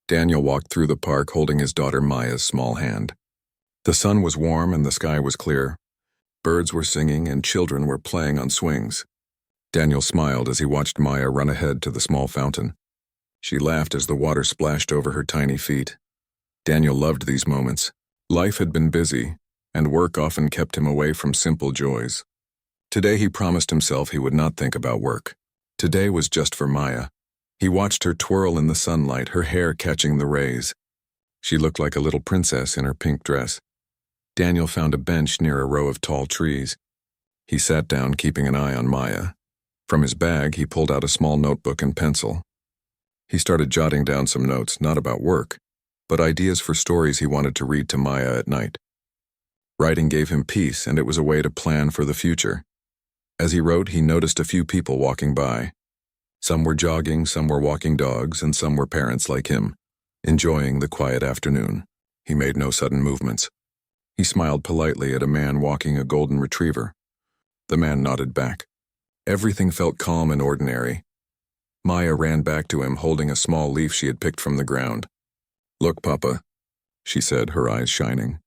Daniel walked through the park holding his daughter Maya's small hand. The sun was warm and the sky was clear. Birds were singing and children were playing on swings. Daniel smiled as he watched Maya run ahead to the small fountain. She laughed as the water splashed over her tiny feet. Daniel loved these moments. Life had been busy, and work often kept him away from simple joys. Today he promised himself he would not think about work. Today was just for Maya. He watched her twirl in the sunlight, her hair catching the rays. She looked like a little princess in her pink dress. Daniel found a bench near a row of tall trees. He sat down, keeping an eye on Maya. From his bag, he pulled out a small notebook and pencil. He started jotting down some notes, not about work, but ideas for stories he wanted to read to Maya at night. Writing gave him peace, and it was a way to plan for the future. As he wrote, he noticed a few people walking by. Some were jogging, some were walking dogs, and some were parents like him, enjoying the quiet afternoon. He made no sudden movements. He smiled politely at a man walking a golden retriever. The man nodded back. Everything felt calm and ordinary. Maya ran back to him, holding a small leaf she had picked from the ground. "Look, Papa," she said, her eyes shining.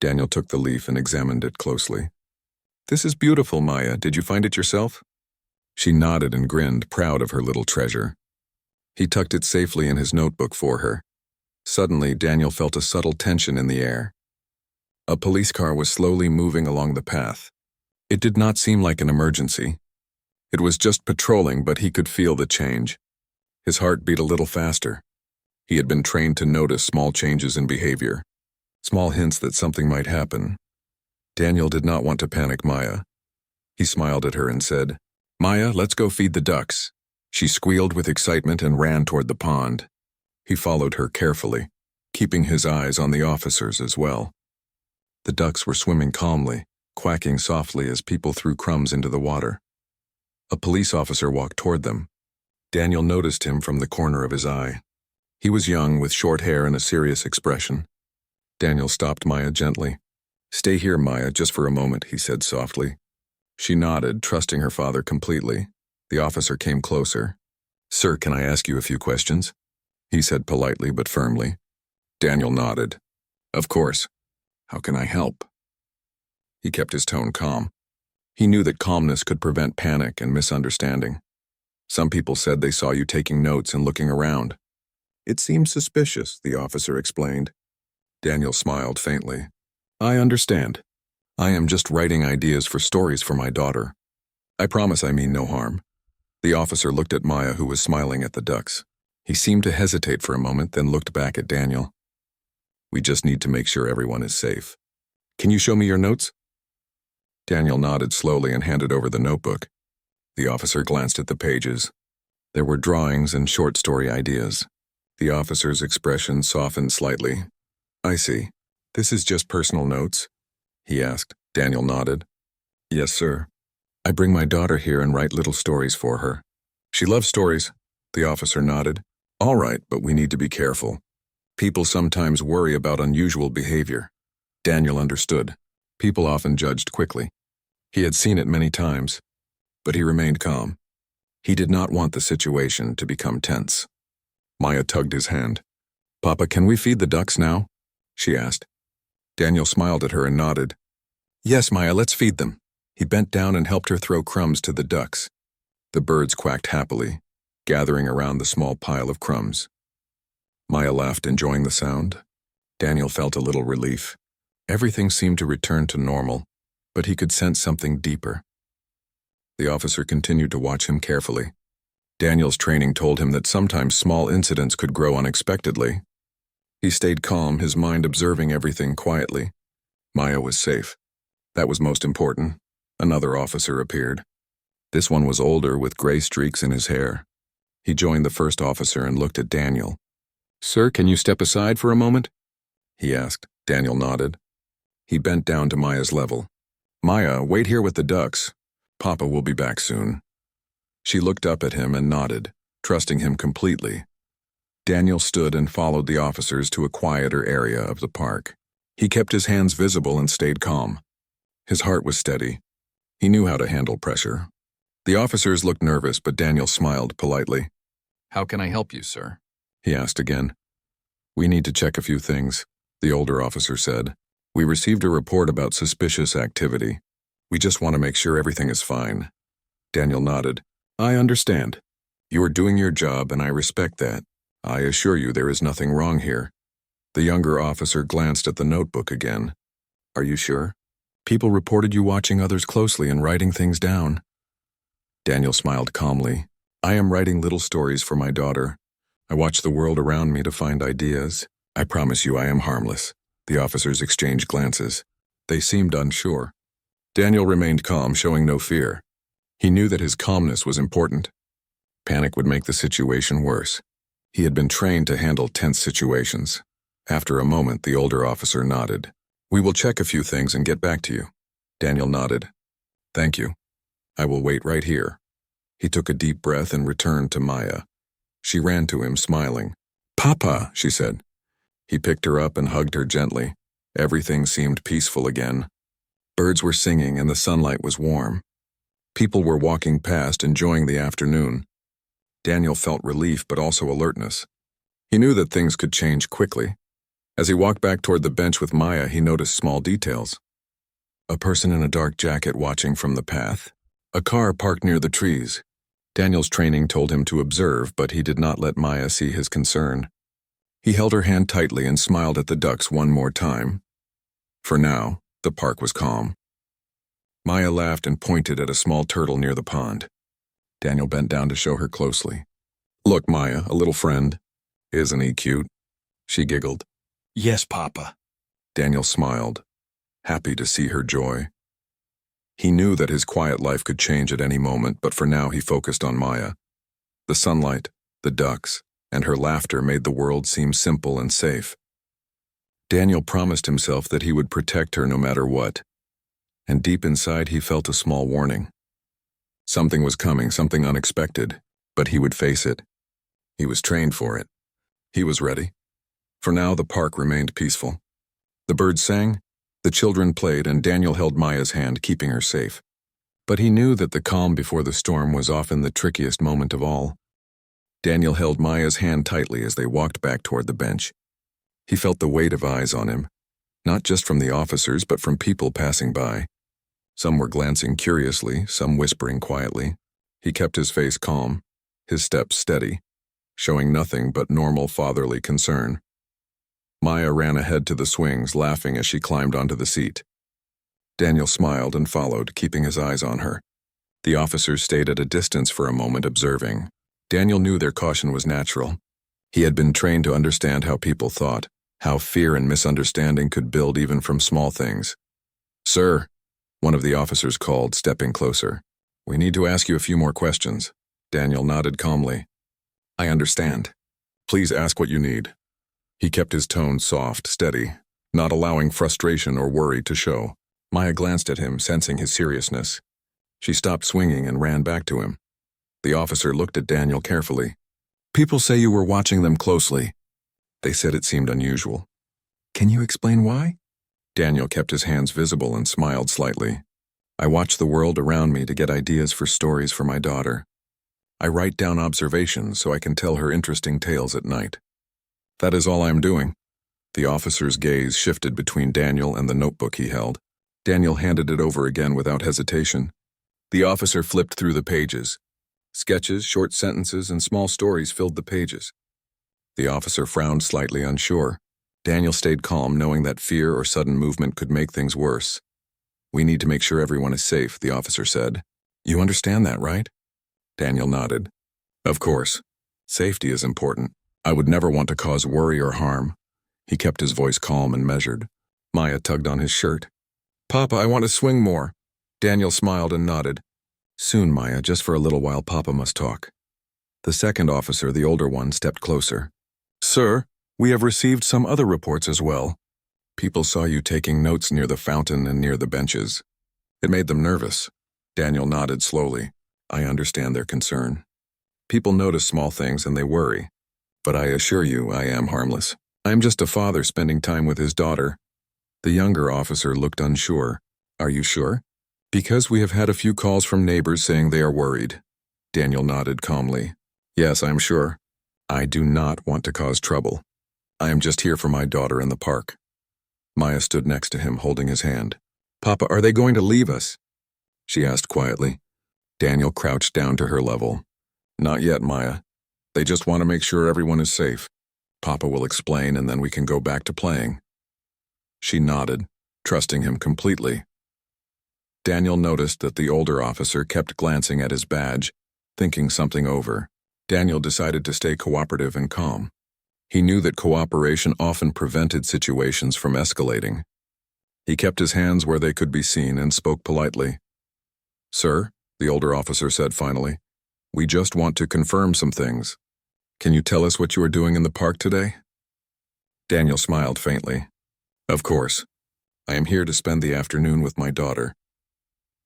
Daniel took the leaf and examined it closely. "This is beautiful, Maya. Did you find it yourself?" She nodded and grinned, proud of her little treasure. He tucked it safely in his notebook for her. Suddenly, Daniel felt a subtle tension in the air. A police car was slowly moving along the path. It did not seem like an emergency. It was just patrolling, but he could feel the change. His heart beat a little faster. He had been trained to notice small changes in behavior, small hints that something might happen. Daniel did not want to panic Maya. He smiled at her and said, "Maya, let's go feed the ducks." She squealed with excitement and ran toward the pond. He followed her carefully, keeping his eyes on the officers as well. The ducks were swimming calmly, quacking softly as people threw crumbs into the water. A police officer walked toward them. Daniel noticed him from the corner of his eye. He was young, with short hair and a serious expression. Daniel stopped Maya gently. "Stay here, Maya, just for a moment," he said softly. She nodded, trusting her father completely. The officer came closer. "Sir, can I ask you a few questions?" he said politely but firmly. Daniel nodded. "Of course. How can I help?" He kept his tone calm. He knew that calmness could prevent panic and misunderstanding. "Some people said they saw you taking notes and looking around." "It seems suspicious," the officer explained. Daniel smiled faintly. "I understand. I am just writing ideas for stories for my daughter. I promise I mean no harm." The officer looked at Maya, who was smiling at the ducks. He seemed to hesitate for a moment, then looked back at Daniel. "We just need to make sure everyone is safe. Can you show me your notes?" Daniel nodded slowly and handed over the notebook. The officer glanced at the pages. There were drawings and short story ideas. The officer's expression softened slightly. "I see. This is just personal notes?" he asked. Daniel nodded. "Yes, sir. I bring my daughter here and write little stories for her." "She loves stories." The officer nodded. "All right, but we need to be careful. People sometimes worry about unusual behavior." Daniel understood. People often judged quickly. He had seen it many times, but he remained calm. He did not want the situation to become tense. Maya tugged his hand. "Papa, can we feed the ducks now?" she asked. Daniel smiled at her and nodded. "Yes, Maya, let's feed them." He bent down and helped her throw crumbs to the ducks. The birds quacked happily, gathering around the small pile of crumbs. Maya laughed, enjoying the sound. Daniel felt a little relief. Everything seemed to return to normal, but he could sense something deeper. The officer continued to watch him carefully. Daniel's training told him that sometimes small incidents could grow unexpectedly. He stayed calm, his mind observing everything quietly. Maya was safe. That was most important. Another officer appeared. This one was older, with gray streaks in his hair. He joined the first officer and looked at Daniel. "Sir, can you step aside for a moment?" he asked. Daniel nodded. He bent down to Maya's level. "Maya, wait here with the ducks. Papa will be back soon." She looked up at him and nodded, trusting him completely. Daniel stood and followed the officers to a quieter area of the park. He kept his hands visible and stayed calm. His heart was steady. He knew how to handle pressure. The officers looked nervous, but Daniel smiled politely. "How can I help you, sir?" he asked again. We need to check a few things, the older officer said. We received a report about suspicious activity. We just want to make sure everything is fine. Daniel nodded. I understand. You are doing your job and I respect that. I assure you there is nothing wrong here. The younger officer glanced at the notebook again. Are you sure? People reported you watching others closely and writing things down. Daniel smiled calmly. I am writing little stories for my daughter. I watch the world around me to find ideas. I promise you I am harmless. The officers exchanged glances. They seemed unsure. Daniel remained calm, showing no fear. He knew that his calmness was important. Panic would make the situation worse. He had been trained to handle tense situations. After a moment, the older officer nodded. We will check a few things and get back to you. Daniel nodded. Thank you. I will wait right here. He took a deep breath and returned to Maya. She ran to him, smiling. Papa, she said. He picked her up and hugged her gently. Everything seemed peaceful again. Birds were singing and the sunlight was warm. People were walking past, enjoying the afternoon. Daniel felt relief but also alertness. He knew that things could change quickly. As he walked back toward the bench with Maya, he noticed small details. A person in a dark jacket watching from the path. A car parked near the trees. Daniel's training told him to observe, but he did not let Maya see his concern. He held her hand tightly and smiled at the ducks one more time. For now, the park was calm. Maya laughed and pointed at a small turtle near the pond. Daniel bent down to show her closely. Look, Maya, a little friend. Isn't he cute? She giggled. Yes, Papa. Daniel smiled, happy to see her joy. He knew that his quiet life could change at any moment, but for now he focused on Maya. The sunlight, the ducks, and her laughter made the world seem simple and safe. Daniel promised himself that he would protect her no matter what. And deep inside he felt a small warning. Something was coming, something unexpected, but he would face it. He was trained for it. He was ready. For now, the park remained peaceful. The birds sang, the children played, and Daniel held Maya's hand, keeping her safe. But he knew that the calm before the storm was often the trickiest moment of all. Daniel held Maya's hand tightly as they walked back toward the bench. He felt the weight of eyes on him, not just from the officers, but from people passing by. Some were glancing curiously, some whispering quietly. He kept his face calm, his steps steady, showing nothing but normal fatherly concern. Maya ran ahead to the swings, laughing as she climbed onto the seat. Daniel smiled and followed, keeping his eyes on her. The officers stayed at a distance for a moment, observing. Daniel knew their caution was natural. He had been trained to understand how people thought, how fear and misunderstanding could build even from small things. Sir, one of the officers called, stepping closer. We need to ask you a few more questions. Daniel nodded calmly. I understand. Please ask what you need. He kept his tone soft, steady, not allowing frustration or worry to show. Maya glanced at him, sensing his seriousness. She stopped swinging and ran back to him. The officer looked at Daniel carefully. People say you were watching them closely. They said it seemed unusual. Can you explain why? Daniel kept his hands visible and smiled slightly. I watch the world around me to get ideas for stories for my daughter. I write down observations so I can tell her interesting tales at night. That is all I am doing. The officer's gaze shifted between Daniel and the notebook he held. Daniel handed it over again without hesitation. The officer flipped through the pages. Sketches, short sentences, and small stories filled the pages. The officer frowned, slightly unsure. Daniel stayed calm, knowing that fear or sudden movement could make things worse. We need to make sure everyone is safe, the officer said. You understand that, right? Daniel nodded. Of course. Safety is important. I would never want to cause worry or harm. He kept his voice calm and measured. Maya tugged on his shirt. Papa, I want to swing more. Daniel smiled and nodded. Soon, Maya, just for a little while, Papa must talk. The second officer, the older one, stepped closer. Sir, we have received some other reports as well. People saw you taking notes near the fountain and near the benches. It made them nervous. Daniel nodded slowly. I understand their concern. People notice small things and they worry. But I assure you, I am harmless. I am just a father spending time with his daughter. The younger officer looked unsure. Are you sure? Because we have had a few calls from neighbors saying they are worried. Daniel nodded calmly. Yes, I'm sure. I do not want to cause trouble. I am just here for my daughter in the park. Maya stood next to him, holding his hand. Papa, are they going to leave us? She asked quietly. Daniel crouched down to her level. Not yet, Maya. They just want to make sure everyone is safe. Papa will explain and then we can go back to playing. She nodded, trusting him completely. Daniel noticed that the older officer kept glancing at his badge, thinking something over. Daniel decided to stay cooperative and calm. He knew that cooperation often prevented situations from escalating. He kept his hands where they could be seen and spoke politely. Sir, the older officer said finally, we just want to confirm some things. Can you tell us what you are doing in the park today? Daniel smiled faintly. Of course. I am here to spend the afternoon with my daughter.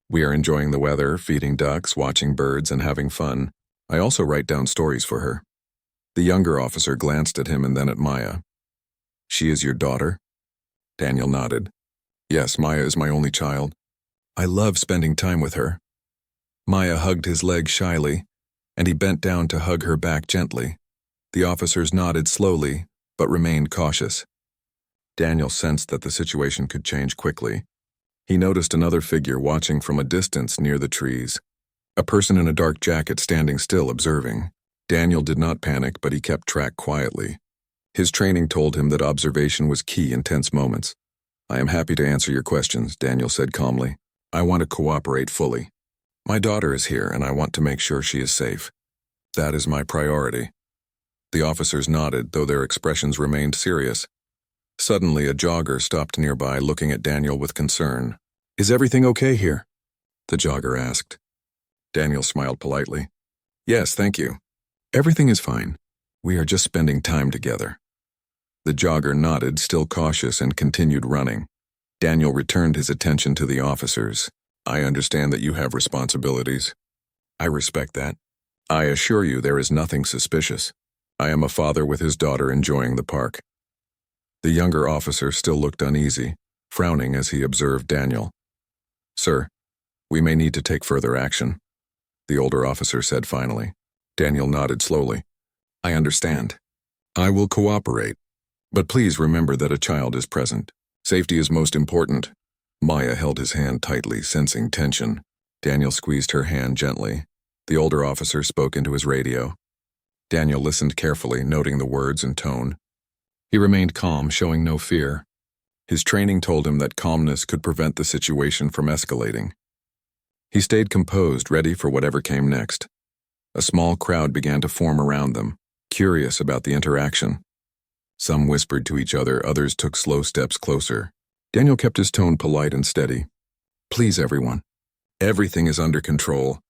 We are enjoying the weather, feeding ducks, watching birds, and having fun. I also write down stories for her. The younger officer glanced at him and then at Maya. She is your daughter? Daniel nodded. Yes, Maya is my only child. I love spending time with her. Maya hugged his leg shyly, and he bent down to hug her back gently. The officers nodded slowly, but remained cautious. Daniel sensed that the situation could change quickly. He noticed another figure watching from a distance near the trees. A person in a dark jacket standing still observing. Daniel did not panic, but he kept track quietly. His training told him that observation was key in tense moments. I am happy to answer your questions, Daniel said calmly. I want to cooperate fully. My daughter is here and I want to make sure she is safe. That is my priority. The officers nodded, though their expressions remained serious. Suddenly, a jogger stopped nearby, looking at Daniel with concern. Is everything okay here? The jogger asked. Daniel smiled politely. Yes, thank you. Everything is fine. We are just spending time together. The jogger nodded, still cautious, and continued running. Daniel returned his attention to the officers. I understand that you have responsibilities. I respect that. I assure you there is nothing suspicious. I am a father with his daughter enjoying the park. The younger officer still looked uneasy, frowning as he observed Daniel. Sir, we may need to take further action, the older officer said finally. Daniel nodded slowly. I understand. I will cooperate. But please remember that a child is present. Safety is most important. Maya held his hand tightly, sensing tension. Daniel squeezed her hand gently. The older officer spoke into his radio. Daniel listened carefully, noting the words and tone. He remained calm, showing no fear. His training told him that calmness could prevent the situation from escalating. He stayed composed, ready for whatever came next. A small crowd began to form around them, curious about the interaction. Some whispered to each other, others took slow steps closer. Daniel kept his tone polite and steady. Please, everyone. Everything is under control.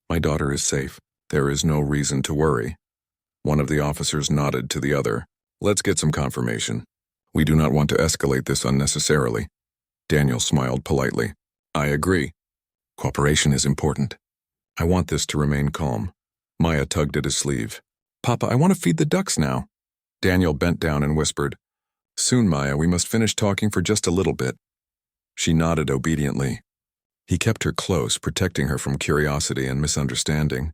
My daughter is safe. There is no reason to worry. One of the officers nodded to the other. Let's get some confirmation. We do not want to escalate this unnecessarily. Daniel smiled politely. I agree. Cooperation is important. I want this to remain calm. Maya tugged at his sleeve. Papa, I want to feed the ducks now. Daniel bent down and whispered. Soon, Maya, we must finish talking for just a little bit. She nodded obediently. He kept her close, protecting her from curiosity and misunderstanding.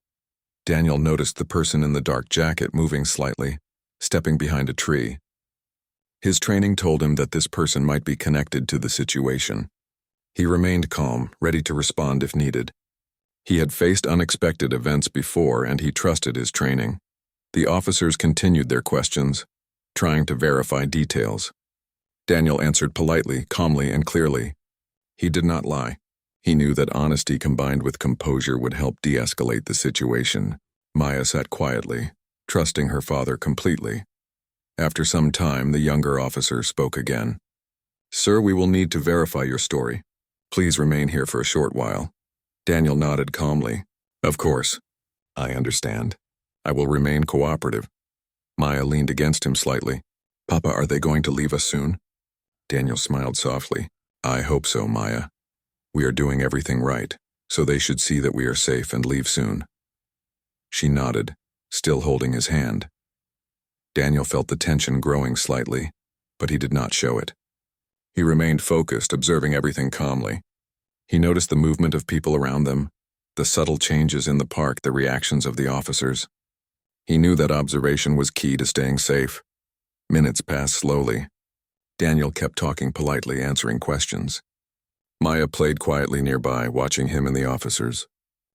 Daniel noticed the person in the dark jacket moving slightly, stepping behind a tree. His training told him that this person might be connected to the situation. He remained calm, ready to respond if needed. He had faced unexpected events before, and he trusted his training. The officers continued their questions, trying to verify details. Daniel answered politely, calmly, and clearly. He did not lie. He knew that honesty combined with composure would help de-escalate the situation. Maya sat quietly, trusting her father completely. After some time, the younger officer spoke again. Sir, we will need to verify your story. Please remain here for a short while. Daniel nodded calmly. Of course. I understand. I will remain cooperative. Maya leaned against him slightly. Papa, are they going to leave us soon? Daniel smiled softly. I hope so, Maya. We are doing everything right, so they should see that we are safe and leave soon. She nodded, still holding his hand. Daniel felt the tension growing slightly, but he did not show it. He remained focused, observing everything calmly. He noticed the movement of people around them, the subtle changes in the park, the reactions of the officers. He knew that observation was key to staying safe. Minutes passed slowly. Daniel kept talking politely, answering questions. Maya played quietly nearby, watching him and the officers.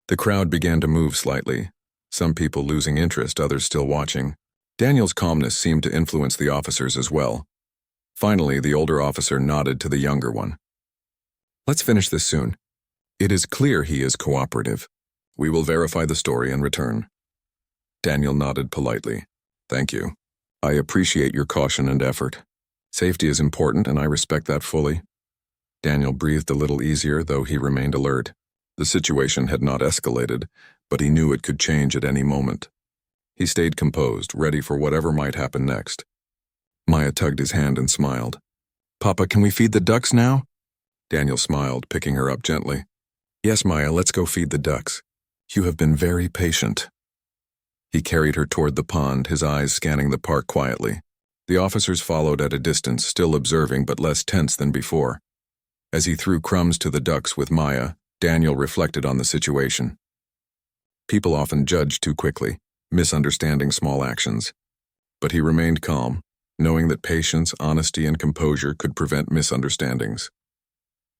The crowd began to move slightly, some people losing interest, others still watching. Daniel's calmness seemed to influence the officers as well. Finally, the older officer nodded to the younger one. "Let's finish this soon. It is clear he is cooperative. We will verify the story and return." Daniel nodded politely. "Thank you. I appreciate your caution and effort. Safety is important, and I respect that fully." Daniel breathed a little easier, though he remained alert. The situation had not escalated, but he knew it could change at any moment. He stayed composed, ready for whatever might happen next. Maya tugged his hand and smiled. "Papa, can we feed the ducks now?" Daniel smiled, picking her up gently. "Yes, Maya, let's go feed the ducks. You have been very patient." He carried her toward the pond, his eyes scanning the park quietly. The officers followed at a distance, still observing but less tense than before. As he threw crumbs to the ducks with Maya, Daniel reflected on the situation. People often judge too quickly, misunderstanding small actions. But he remained calm, knowing that patience, honesty, and composure could prevent misunderstandings.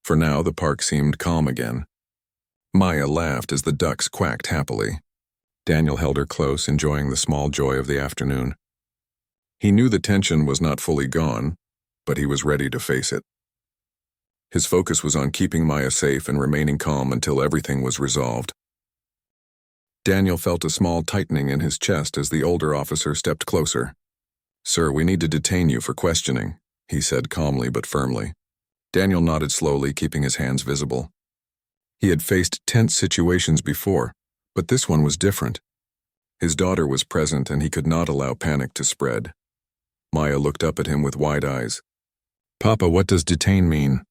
For now, the park seemed calm again. Maya laughed as the ducks quacked happily. Daniel held her close, enjoying the small joy of the afternoon. He knew the tension was not fully gone, but he was ready to face it. His focus was on keeping Maya safe and remaining calm until everything was resolved. Daniel felt a small tightening in his chest as the older officer stepped closer. "Sir, we need to detain you for questioning," he said calmly but firmly. Daniel nodded slowly, keeping his hands visible. He had faced tense situations before, but this one was different. His daughter was present and he could not allow panic to spread. Maya looked up at him with wide eyes. "Papa, what does detain mean?"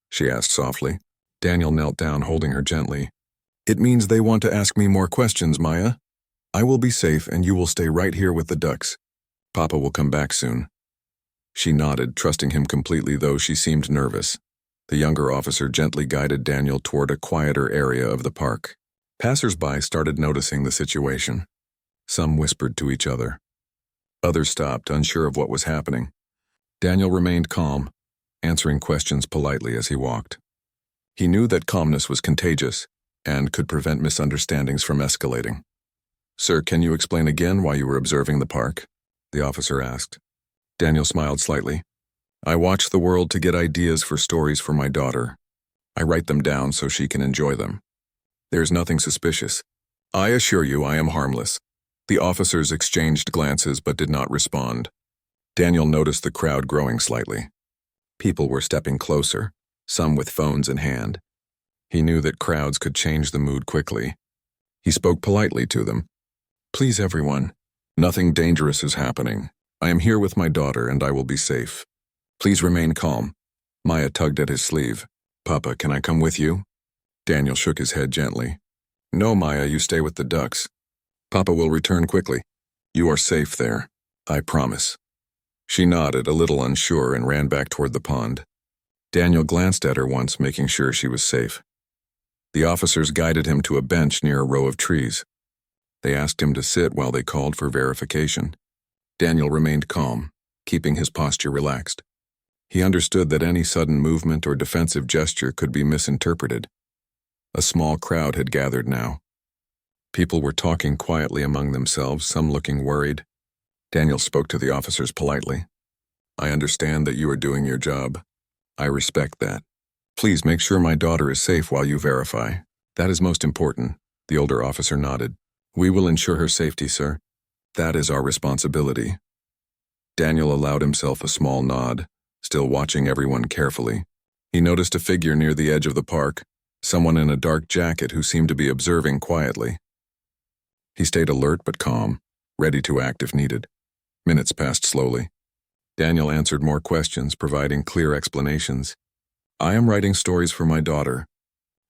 she asked softly. Daniel knelt down, holding her gently. "It means they want to ask me more questions, Maya. I will be safe and you will stay right here with the ducks. Papa will come back soon." She nodded, trusting him completely, though she seemed nervous. The younger officer gently guided Daniel toward a quieter area of the park. Passers-by started noticing the situation. Some whispered to each other. Others stopped, unsure of what was happening. Daniel remained calm, answering questions politely as he walked. He knew that calmness was contagious and could prevent misunderstandings from escalating. "Sir, can you explain again why you were observing the park?" the officer asked. Daniel smiled slightly. "I watch the world to get ideas for stories for my daughter. I write them down so she can enjoy them. There's nothing suspicious. I assure you I am harmless." The officers exchanged glances but did not respond. Daniel noticed the crowd growing slightly. People were stepping closer, some with phones in hand. He knew that crowds could change the mood quickly. He spoke politely to them. "Please, everyone, nothing dangerous is happening. I am here with my daughter and I will be safe. Please remain calm." Maya tugged at his sleeve. "Papa, can I come with you?" Daniel shook his head gently. "No, Maya, you stay with the ducks. Papa will return quickly. You are safe there, I promise." She nodded, a little unsure, and ran back toward the pond. Daniel glanced at her once, making sure she was safe. The officers guided him to a bench near a row of trees. They asked him to sit while they called for verification. Daniel remained calm, keeping his posture relaxed. He understood that any sudden movement or defensive gesture could be misinterpreted. A small crowd had gathered now. People were talking quietly among themselves, some looking worried. Daniel spoke to the officers politely. "I understand that you are doing your job. I respect that. Please make sure my daughter is safe while you verify. That is most important." The older officer nodded. "We will ensure her safety, sir. That is our responsibility." Daniel allowed himself a small nod, still watching everyone carefully. He noticed a figure near the edge of the park, someone in a dark jacket who seemed to be observing quietly. He stayed alert but calm, ready to act if needed. Minutes passed slowly. Daniel answered more questions, providing clear explanations. "I am writing stories for my daughter.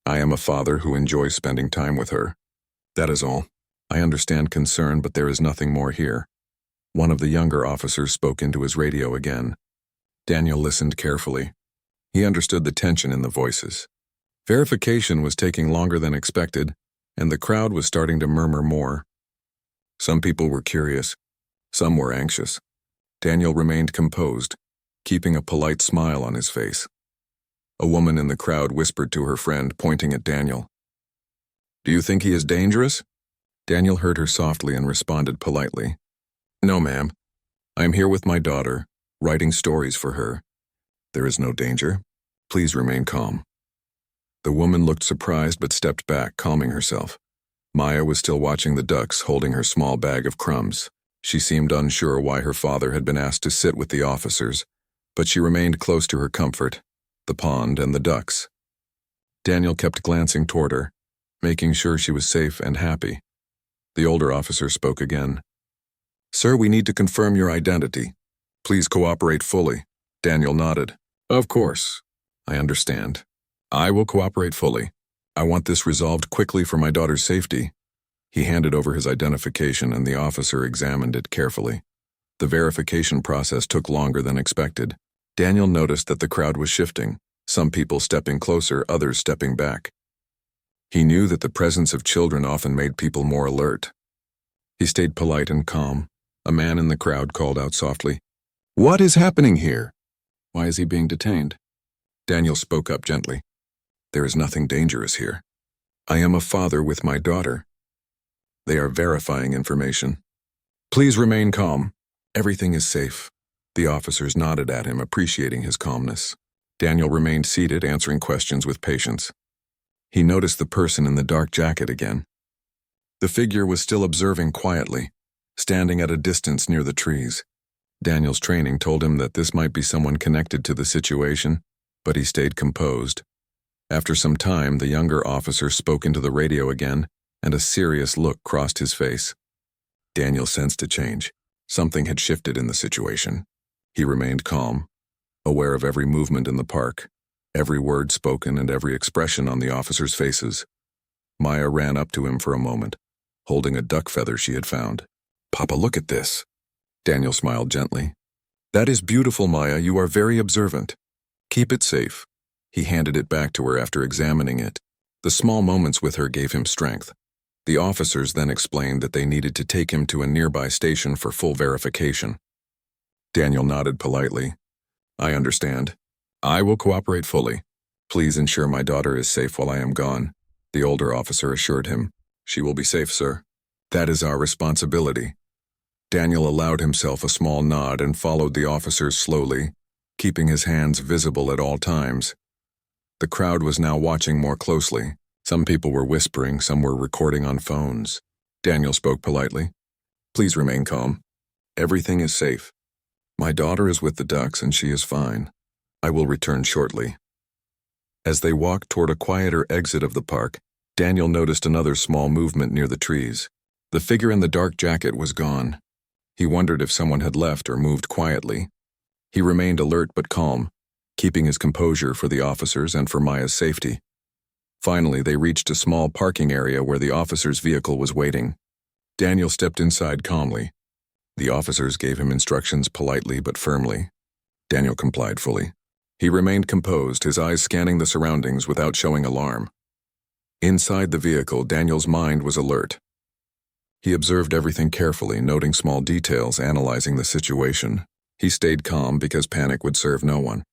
I am a father who enjoys spending time with her. That is all. I understand concern, but there is nothing more here." One of the younger officers spoke into his radio again. Daniel listened carefully. He understood the tension in the voices. Verification was taking longer than expected, and the crowd was starting to murmur more. Some people were curious. Some were anxious. Daniel remained composed, keeping a polite smile on his face. A woman in the crowd whispered to her friend, pointing at Daniel. "Do you think he is dangerous?" Daniel heard her softly and responded politely. "No, ma'am. I am here with my daughter, writing stories for her. There is no danger. Please remain calm." The woman looked surprised but stepped back, calming herself. Maya was still watching the ducks, holding her small bag of crumbs. She seemed unsure why her father had been asked to sit with the officers, but she remained close to her comfort, the pond and the ducks. Daniel kept glancing toward her, making sure she was safe and happy. The older officer spoke again. "Sir, we need to confirm your identity. Please cooperate fully." Daniel nodded. "Of course. I understand. I will cooperate fully. I want this resolved quickly for my daughter's safety." He handed over his identification and the officer examined it carefully. The verification process took longer than expected. Daniel noticed that the crowd was shifting, some people stepping closer, others stepping back. He knew that the presence of children often made people more alert. He stayed polite and calm. A man in the crowd called out softly, "What is happening here? Why is he being detained?" Daniel spoke up gently. "There is nothing dangerous here. I am a father with my daughter. They are verifying information. Please remain calm. Everything is safe." The officers nodded at him, appreciating his calmness. Daniel remained seated, answering questions with patience. He noticed the person in the dark jacket again. The figure was still observing quietly, standing at a distance near the trees. Daniel's training told him that this might be someone connected to the situation, but he stayed composed. After some time, the younger officer spoke into the radio again, and a serious look crossed his face. Daniel sensed a change. Something had shifted in the situation. He remained calm, aware of every movement in the park, every word spoken and every expression on the officers' faces. Maya ran up to him for a moment, holding a duck feather she had found. "Papa, look at this." Daniel smiled gently. "That is beautiful, Maya. You are very observant. Keep it safe." He handed it back to her after examining it. The small moments with her gave him strength. The officers then explained that they needed to take him to a nearby station for full verification. Daniel nodded politely. "I understand. I will cooperate fully. Please ensure my daughter is safe while I am gone," the older officer assured him. "She will be safe, sir. That is our responsibility." Daniel allowed himself a small nod and followed the officers slowly, keeping his hands visible at all times. The crowd was now watching more closely. Some people were whispering, some were recording on phones. Daniel spoke politely. "Please remain calm. Everything is safe. My daughter is with the ducks and she is fine. I will return shortly." As they walked toward a quieter exit of the park, Daniel noticed another small movement near the trees. The figure in the dark jacket was gone. He wondered if someone had left or moved quietly. He remained alert but calm, keeping his composure for the officers and for Maya's safety. Finally, they reached a small parking area where the officer's vehicle was waiting. Daniel stepped inside calmly. The officers gave him instructions politely but firmly. Daniel complied fully. He remained composed, his eyes scanning the surroundings without showing alarm. Inside the vehicle, Daniel's mind was alert. He observed everything carefully, noting small details, analyzing the situation. He stayed calm because panic would serve no one.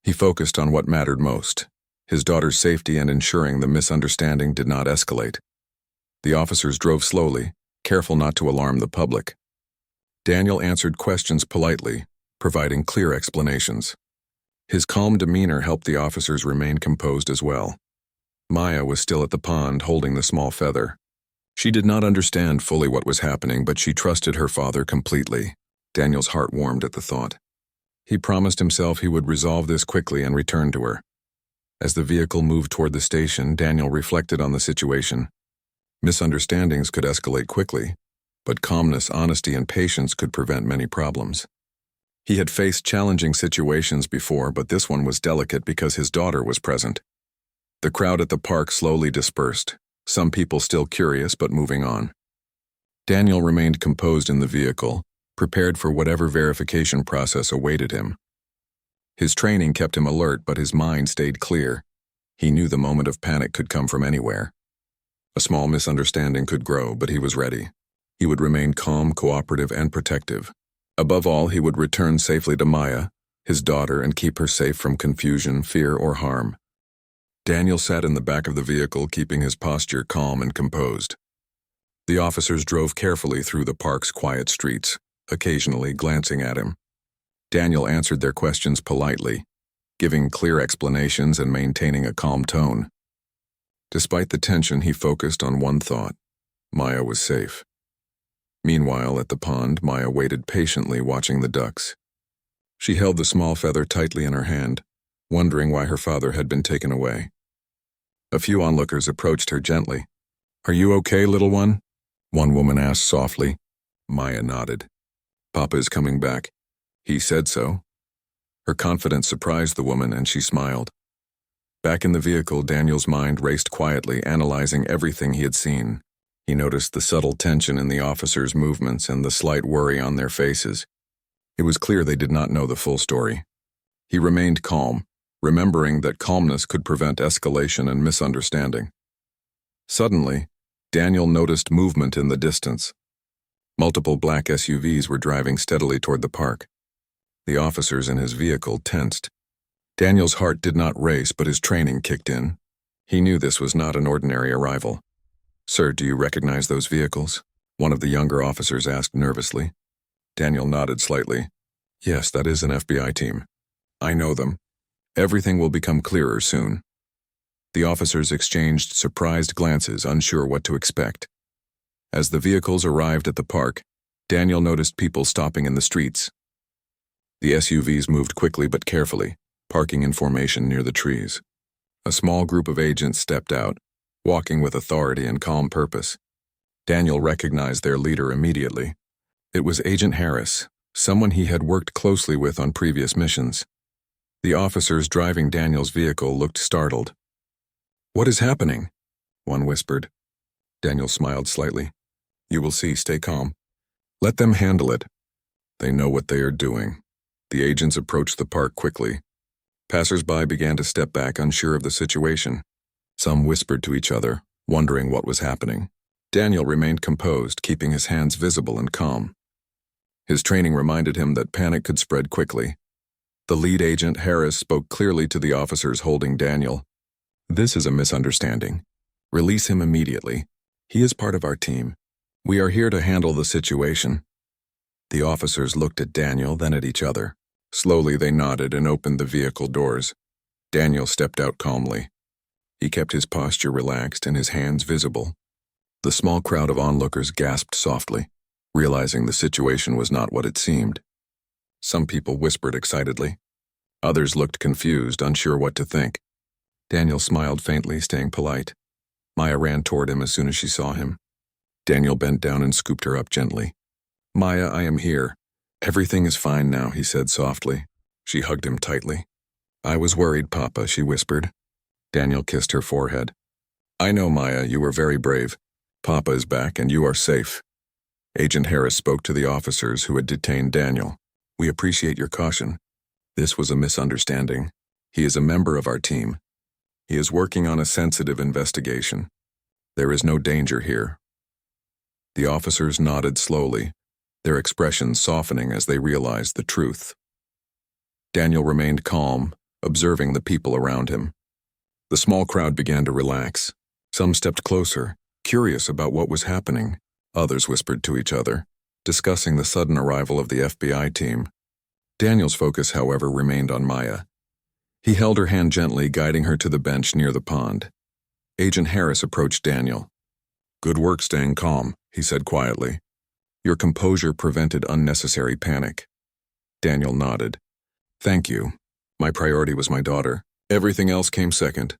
He focused on what mattered most: his daughter's safety and ensuring the misunderstanding did not escalate. The officers drove slowly, careful not to alarm the public. Daniel answered questions politely, providing clear explanations. His calm demeanor helped the officers remain composed as well. Maya was still at the pond, holding the small feather. She did not understand fully what was happening, but she trusted her father completely. Daniel's heart warmed at the thought. He promised himself he would resolve this quickly and return to her. As the vehicle moved toward the station, Daniel reflected on the situation. Misunderstandings could escalate quickly, but calmness, honesty, and patience could prevent many problems. He had faced challenging situations before, but this one was delicate because his daughter was present. The crowd at the park slowly dispersed, some people still curious but moving on. Daniel remained composed in the vehicle, prepared for whatever verification process awaited him. His training kept him alert, but his mind stayed clear. He knew the moment of panic could come from anywhere. A small misunderstanding could grow, but he was ready. He would remain calm, cooperative, and protective. Above all, he would return safely to Maya, his daughter, and keep her safe from confusion, fear, or harm. Daniel sat in the back of the vehicle, keeping his posture calm and composed. The officers drove carefully through the park's quiet streets, occasionally glancing at him. Daniel answered their questions politely, giving clear explanations and maintaining a calm tone. Despite the tension, he focused on one thought: Maya was safe. Meanwhile, at the pond, Maya waited patiently, watching the ducks. She held the small feather tightly in her hand, wondering why her father had been taken away. A few onlookers approached her gently. "Are you okay, little one?" one woman asked softly. Maya nodded. "Papa is coming back. He said so." Her confidence surprised the woman, and she smiled. Back in the vehicle, Daniel's mind raced quietly, analyzing everything he had seen. He noticed the subtle tension in the officers' movements and the slight worry on their faces. It was clear they did not know the full story. He remained calm, remembering that calmness could prevent escalation and misunderstanding. Suddenly, Daniel noticed movement in the distance. Multiple black SUVs were driving steadily toward the park. The officers in his vehicle tensed. Daniel's heart did not race, but his training kicked in. He knew this was not an ordinary arrival. "Sir, do you recognize those vehicles?" one of the younger officers asked nervously. Daniel nodded slightly. "Yes, that is an FBI team. I know them. Everything will become clearer soon." The officers exchanged surprised glances, unsure what to expect. As the vehicles arrived at the park, Daniel noticed people stopping in the streets. The SUVs moved quickly but carefully, parking in formation near the trees. A small group of agents stepped out, walking with authority and calm purpose. Daniel recognized their leader immediately. It was Agent Harris, someone he had worked closely with on previous missions. The officers driving Daniel's vehicle looked startled. "What is happening?" one whispered. Daniel smiled slightly. "You will see, stay calm. Let them handle it. They know what they are doing." The agents approached the park quickly. Passers-by began to step back, unsure of the situation. Some whispered to each other, wondering what was happening. Daniel remained composed, keeping his hands visible and calm. His training reminded him that panic could spread quickly. The lead agent, Harris, spoke clearly to the officers holding Daniel. "This is a misunderstanding. Release him immediately. He is part of our team. We are here to handle the situation." The officers looked at Daniel, then at each other. Slowly they nodded and opened the vehicle doors. Daniel stepped out calmly. He kept his posture relaxed and his hands visible. The small crowd of onlookers gasped softly, realizing the situation was not what it seemed. Some people whispered excitedly. Others looked confused, unsure what to think. Daniel smiled faintly, staying polite. Maya ran toward him as soon as she saw him. Daniel bent down and scooped her up gently. "Maya, I am here. Everything is fine now," he said softly. She hugged him tightly. "I was worried, Papa," she whispered. Daniel kissed her forehead. "I know, Maya, you were very brave. Papa is back and you are safe." Agent Harris spoke to the officers who had detained Daniel. "We appreciate your caution. This was a misunderstanding. He is a member of our team. He is working on a sensitive investigation. There is no danger here." The officers nodded slowly, their expressions softening as they realized the truth. Daniel remained calm, observing the people around him. The small crowd began to relax. Some stepped closer, curious about what was happening. Others whispered to each other, discussing the sudden arrival of the FBI team. Daniel's focus, however, remained on Maya. He held her hand gently, guiding her to the bench near the pond. Agent Harris approached Daniel. "Good work staying calm," he said quietly. "Your composure prevented unnecessary panic." Daniel nodded. "Thank you. My priority was my daughter. Everything else came second."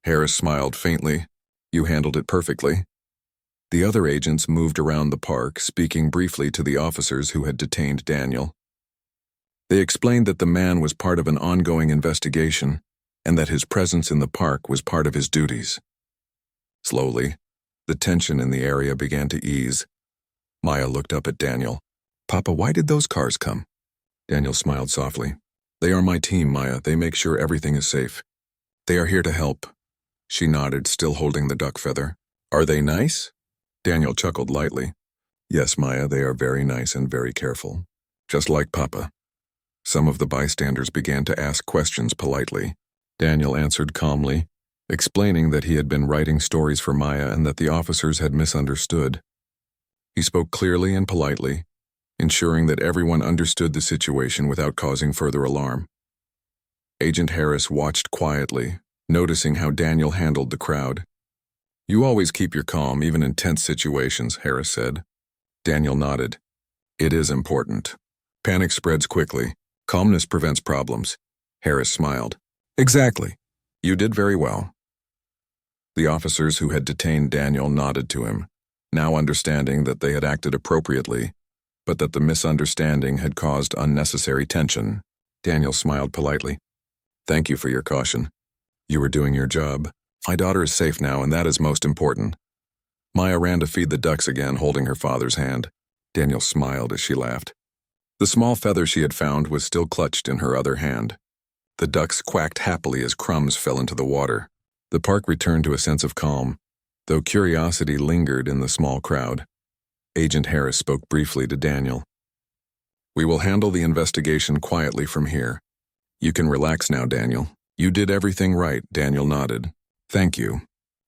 Harris smiled faintly. "You handled it perfectly." The other agents moved around the park, speaking briefly to the officers who had detained Daniel. They explained that the man was part of an ongoing investigation and that his presence in the park was part of his duties. Slowly, the tension in the area began to ease. Maya looked up at Daniel. "Papa, why did those cars come?" Daniel smiled softly. "They are my team, Maya. They make sure everything is safe. They are here to help." She nodded, still holding the duck feather. "Are they nice?" Daniel chuckled lightly. "Yes, Maya, they are very nice and very careful. Just like Papa. Some of the bystanders began to ask questions politely. Daniel answered calmly, explaining that he had been writing stories for Maya and that the officers had misunderstood. He spoke clearly and politely, ensuring that everyone understood the situation without causing further alarm. Agent Harris watched quietly, noticing how Daniel handled the crowd. "You always keep your calm, even in tense situations," Harris said. Daniel nodded. "It is important. Panic spreads quickly. Calmness prevents problems." Harris smiled. "Exactly. You did very well." The officers who had detained Daniel nodded to him, now understanding that they had acted appropriately, but that the misunderstanding had caused unnecessary tension. Daniel smiled politely. "Thank you for your caution. You were doing your job. My daughter is safe now, and that is most important." Maya ran to feed the ducks again, holding her father's hand. Daniel smiled as she laughed. The small feather she had found was still clutched in her other hand. The ducks quacked happily as crumbs fell into the water. The park returned to a sense of calm, though curiosity lingered in the small crowd. Agent Harris spoke briefly to Daniel. "We will handle the investigation quietly from here. You can relax now, Daniel. You did everything right." Daniel nodded. "Thank you.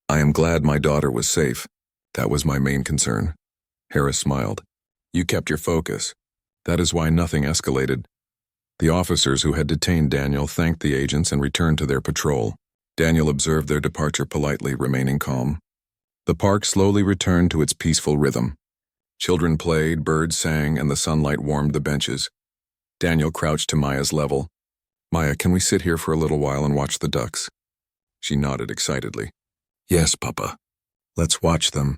I am glad my daughter was safe. That was my main concern." Harris smiled. "You kept your focus. That is why nothing escalated." The officers who had detained Daniel thanked the agents and returned to their patrol. Daniel observed their departure politely, remaining calm. The park slowly returned to its peaceful rhythm. Children played, birds sang, and the sunlight warmed the benches. Daniel crouched to Maya's level. "Maya, can we sit here for a little while and watch the ducks?" She nodded excitedly. "Yes, Papa. Let's watch them."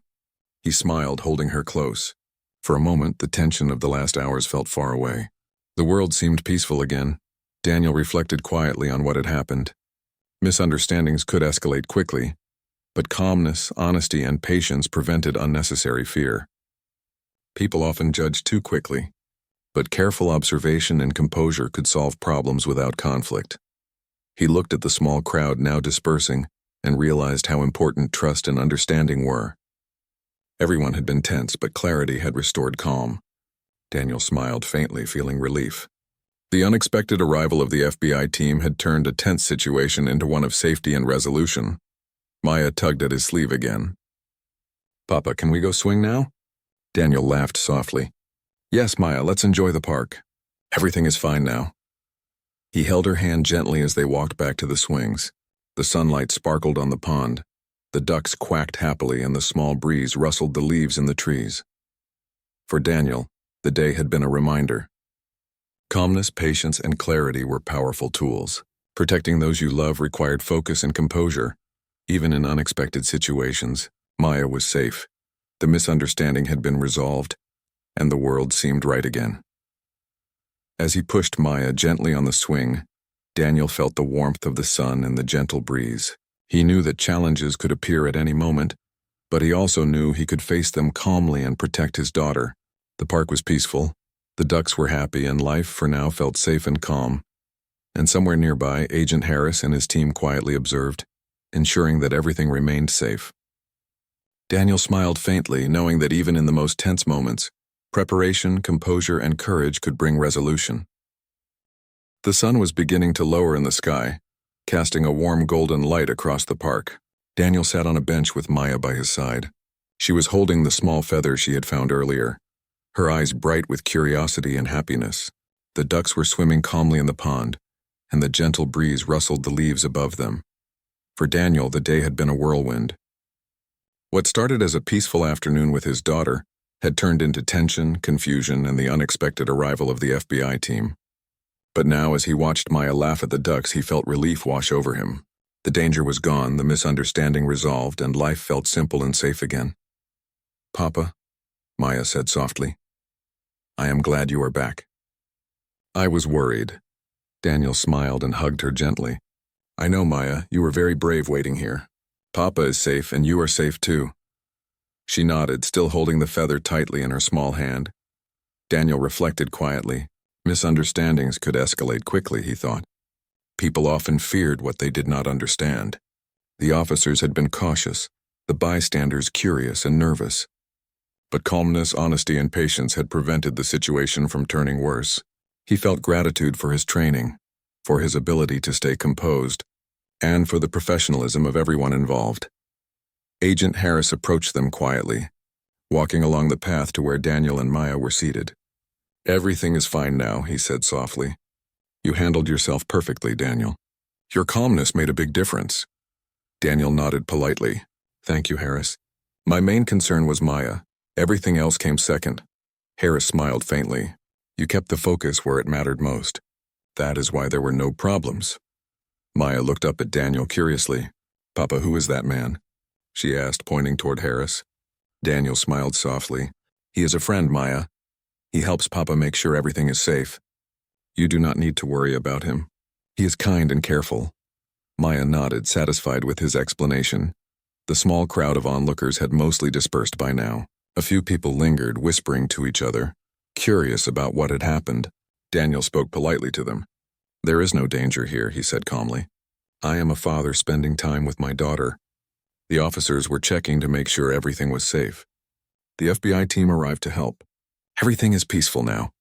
He smiled, holding her close. For a moment, the tension of the last hours felt far away. The world seemed peaceful again. Daniel reflected quietly on what had happened. Misunderstandings could escalate quickly, but calmness, honesty, and patience prevented unnecessary fear. People often judge too quickly, but careful observation and composure could solve problems without conflict. He looked at the small crowd now dispersing and realized how important trust and understanding were. Everyone had been tense, but clarity had restored calm. Daniel smiled faintly, feeling relief. The unexpected arrival of the FBI team had turned a tense situation into one of safety and resolution. Maya tugged at his sleeve again. "Papa, can we go swing now?" Daniel laughed softly. "Yes, Maya, let's enjoy the park. Everything is fine now." He held her hand gently as they walked back to the swings. The sunlight sparkled on the pond. The ducks quacked happily and the small breeze rustled the leaves in the trees. For Daniel, the day had been a reminder. Calmness, patience, and clarity were powerful tools. Protecting those you love required focus and composure. Even in unexpected situations, Maya was safe. The misunderstanding had been resolved, and the world seemed right again. As he pushed Maya gently on the swing, Daniel felt the warmth of the sun and the gentle breeze. He knew that challenges could appear at any moment, but he also knew he could face them calmly and protect his daughter. The park was peaceful, the ducks were happy, and life for now felt safe and calm. And somewhere nearby, Agent Harris and his team quietly observed, ensuring that everything remained safe. Daniel smiled faintly, knowing that even in the most tense moments, preparation, composure, and courage could bring resolution. The sun was beginning to lower in the sky, casting a warm golden light across the park. Daniel sat on a bench with Maya by his side. She was holding the small feather she had found earlier, her eyes bright with curiosity and happiness. The ducks were swimming calmly in the pond, and the gentle breeze rustled the leaves above them. For Daniel, the day had been a whirlwind. What started as a peaceful afternoon with his daughter had turned into tension, confusion, and the unexpected arrival of the FBI team. But now, as he watched Maya laugh at the ducks, he felt relief wash over him. The danger was gone, the misunderstanding resolved, and life felt simple and safe again. "Papa," Maya said softly, "I am glad you are back." "I was worried." Daniel smiled and hugged her gently. "I know, Maya, you were very brave waiting here. Papa is safe, and you are safe too." She nodded, still holding the feather tightly in her small hand. Daniel reflected quietly. Misunderstandings could escalate quickly, he thought. People often feared what they did not understand. The officers had been cautious, the bystanders curious and nervous. But calmness, honesty, and patience had prevented the situation from turning worse. He felt gratitude for his training, for his ability to stay composed, and for the professionalism of everyone involved. Agent Harris approached them quietly, walking along the path to where Daniel and Maya were seated. "Everything is fine now," he said softly. "You handled yourself perfectly, Daniel. Your calmness made a big difference." Daniel nodded politely. "Thank you, Harris. My main concern was Maya. Everything else came second." Harris smiled faintly. "You kept the focus where it mattered most. That is why there were no problems." Maya looked up at Daniel curiously. "Papa, who is that man?" she asked, pointing toward Harris. Daniel smiled softly. "He is a friend, Maya. He helps Papa make sure everything is safe. You do not need to worry about him. He is kind and careful." Maya nodded, satisfied with his explanation. The small crowd of onlookers had mostly dispersed by now. A few people lingered, whispering to each other, curious about what had happened. Daniel spoke politely to them. "There is no danger here," he said calmly. "I am a father spending time with my daughter." The officers were checking to make sure everything was safe. The FBI team arrived to help. "Everything is peaceful now."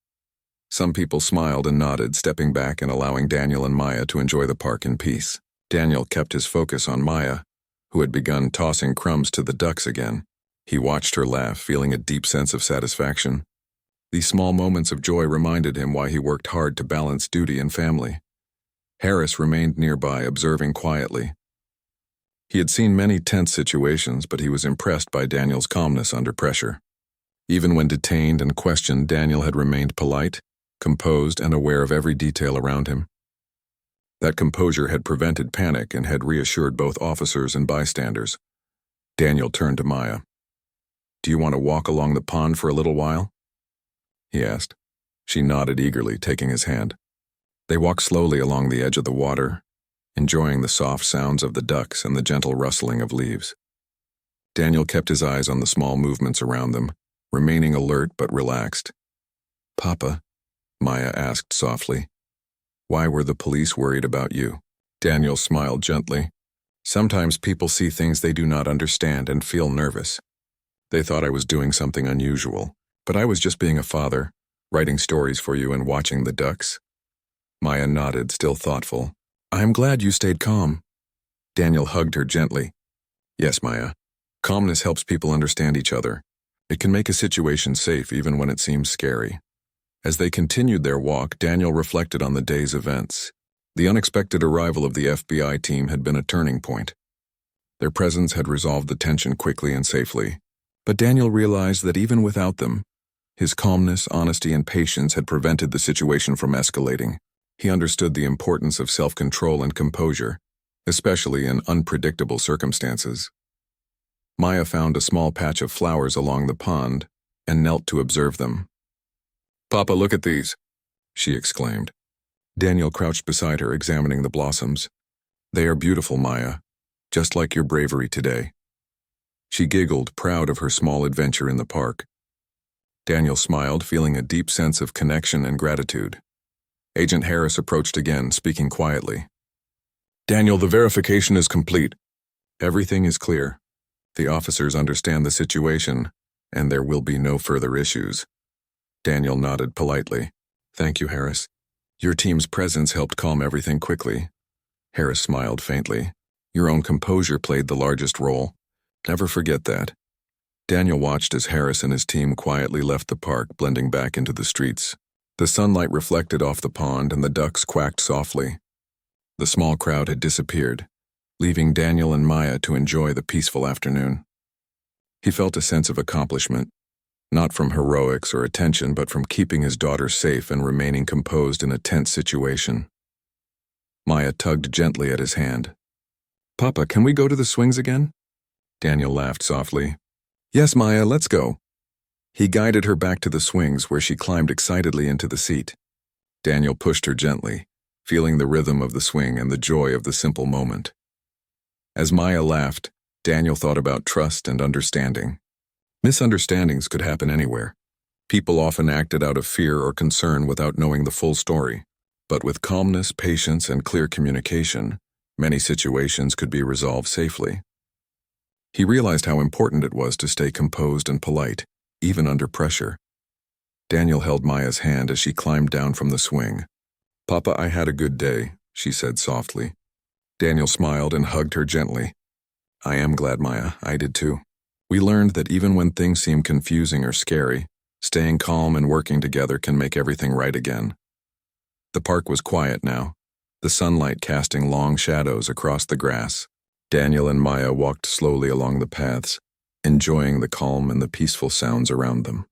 Some people smiled and nodded, stepping back and allowing Daniel and Maya to enjoy the park in peace. Daniel kept his focus on Maya, who had begun tossing crumbs to the ducks again. He watched her laugh, feeling a deep sense of satisfaction. These small moments of joy reminded him why he worked hard to balance duty and family. Harris remained nearby, observing quietly. He had seen many tense situations, but he was impressed by Daniel's calmness under pressure. Even when detained and questioned, Daniel had remained polite, composed, and aware of every detail around him. That composure had prevented panic and had reassured both officers and bystanders. Daniel turned to Maya. "Do you want to walk along the pond for a little while?" he asked. She nodded eagerly, taking his hand. They walked slowly along the edge of the water, enjoying the soft sounds of the ducks and the gentle rustling of leaves. Daniel kept his eyes on the small movements around them, remaining alert but relaxed. "Papa," Maya asked softly, "why were the police worried about you?" Daniel smiled gently. "Sometimes people see things they do not understand and feel nervous. They thought I was doing something unusual, but I was just being a father, writing stories for you and watching the ducks." Maya nodded, still thoughtful. "I am glad you stayed calm." Daniel hugged her gently. "Yes, Maya. Calmness helps people understand each other. It can make a situation safe even when it seems scary." As they continued their walk, Daniel reflected on the day's events. The unexpected arrival of the FBI team had been a turning point. Their presence had resolved the tension quickly and safely. But Daniel realized that even without them, his calmness, honesty, and patience had prevented the situation from escalating. He understood the importance of self-control and composure, especially in unpredictable circumstances. Maya found a small patch of flowers along the pond and knelt to observe them. "Papa, look at these," she exclaimed. Daniel crouched beside her, examining the blossoms. "They are beautiful, Maya, just like your bravery today." She giggled, proud of her small adventure in the park. Daniel smiled, feeling a deep sense of connection and gratitude. Agent Harris approached again, speaking quietly. "Daniel, the verification is complete. Everything is clear. The officers understand the situation, and there will be no further issues." Daniel nodded politely. "Thank you, Harris. Your team's presence helped calm everything quickly." Harris smiled faintly. "Your own composure played the largest role. Never forget that." Daniel watched as Harris and his team quietly left the park, blending back into the streets. The sunlight reflected off the pond and the ducks quacked softly. The small crowd had disappeared, leaving Daniel and Maya to enjoy the peaceful afternoon. He felt a sense of accomplishment, not from heroics or attention, but from keeping his daughter safe and remaining composed in a tense situation. Maya tugged gently at his hand. "Papa, can we go to the swings again?" Daniel laughed softly. "Yes, Maya, let's go." He guided her back to the swings, where she climbed excitedly into the seat. Daniel pushed her gently, feeling the rhythm of the swing and the joy of the simple moment. As Maya laughed, Daniel thought about trust and understanding. Misunderstandings could happen anywhere. People often acted out of fear or concern without knowing the full story. But with calmness, patience, and clear communication, many situations could be resolved safely. He realized how important it was to stay composed and polite, even under pressure. Daniel held Maya's hand as she climbed down from the swing. "Papa, I had a good day," she said softly. Daniel smiled and hugged her gently. "I am glad, Maya. I did too. We learned that even when things seem confusing or scary, staying calm and working together can make everything right again." The park was quiet now, the sunlight casting long shadows across the grass. Daniel and Maya walked slowly along the paths, enjoying the calm and the peaceful sounds around them.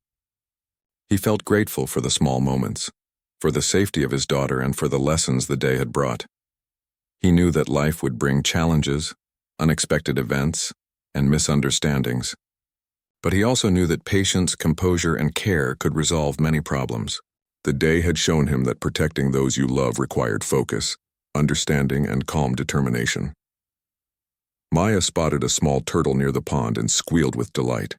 He felt grateful for the small moments, for the safety of his daughter and for the lessons the day had brought. He knew that life would bring challenges, unexpected events, and misunderstandings. But he also knew that patience, composure, and care could resolve many problems. The day had shown him that protecting those you love required focus, understanding, and calm determination. Maya spotted a small turtle near the pond and squealed with delight.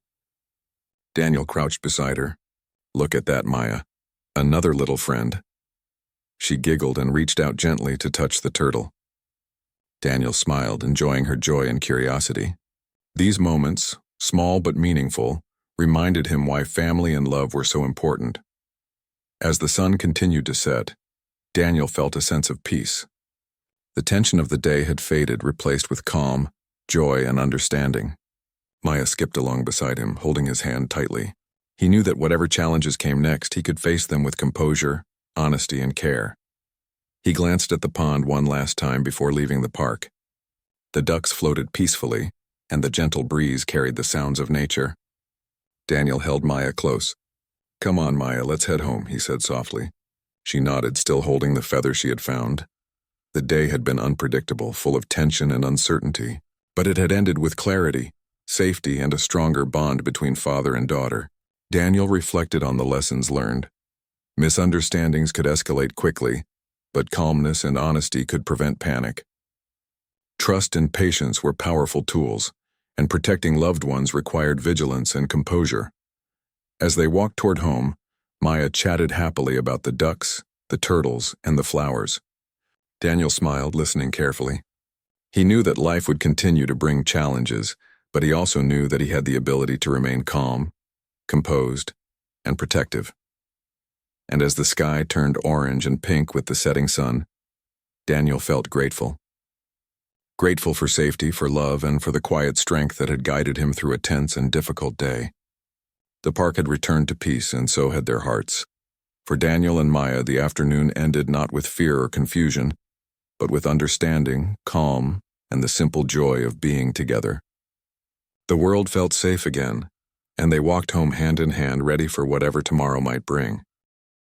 Daniel crouched beside her. "Look at that, Maya. Another little friend." She giggled and reached out gently to touch the turtle. Daniel smiled, enjoying her joy and curiosity. These moments, small but meaningful, reminded him why family and love were so important. As the sun continued to set, Daniel felt a sense of peace. The tension of the day had faded, replaced with calm, joy, and understanding. Maya skipped along beside him, holding his hand tightly. He knew that whatever challenges came next, he could face them with composure, honesty, and care. He glanced at the pond one last time before leaving the park. The ducks floated peacefully, and the gentle breeze carried the sounds of nature. Daniel held Maya close. "Come on, Maya, let's head home," he said softly. She nodded, still holding the feather she had found. The day had been unpredictable, full of tension and uncertainty, but it had ended with clarity, safety, and a stronger bond between father and daughter. Daniel reflected on the lessons learned. Misunderstandings could escalate quickly, but calmness and honesty could prevent panic. Trust and patience were powerful tools, and protecting loved ones required vigilance and composure. As they walked toward home, Maya chatted happily about the ducks, the turtles, and the flowers. Daniel smiled, listening carefully. He knew that life would continue to bring challenges, but he also knew that he had the ability to remain calm, composed, and protective. And as the sky turned orange and pink with the setting sun, Daniel felt grateful. Grateful for safety, for love, and for the quiet strength that had guided him through a tense and difficult day. The park had returned to peace, and so had their hearts. For Daniel and Maya, the afternoon ended not with fear or confusion, but with understanding, calm, and the simple joy of being together. The world felt safe again, and they walked home hand in hand, ready for whatever tomorrow might bring.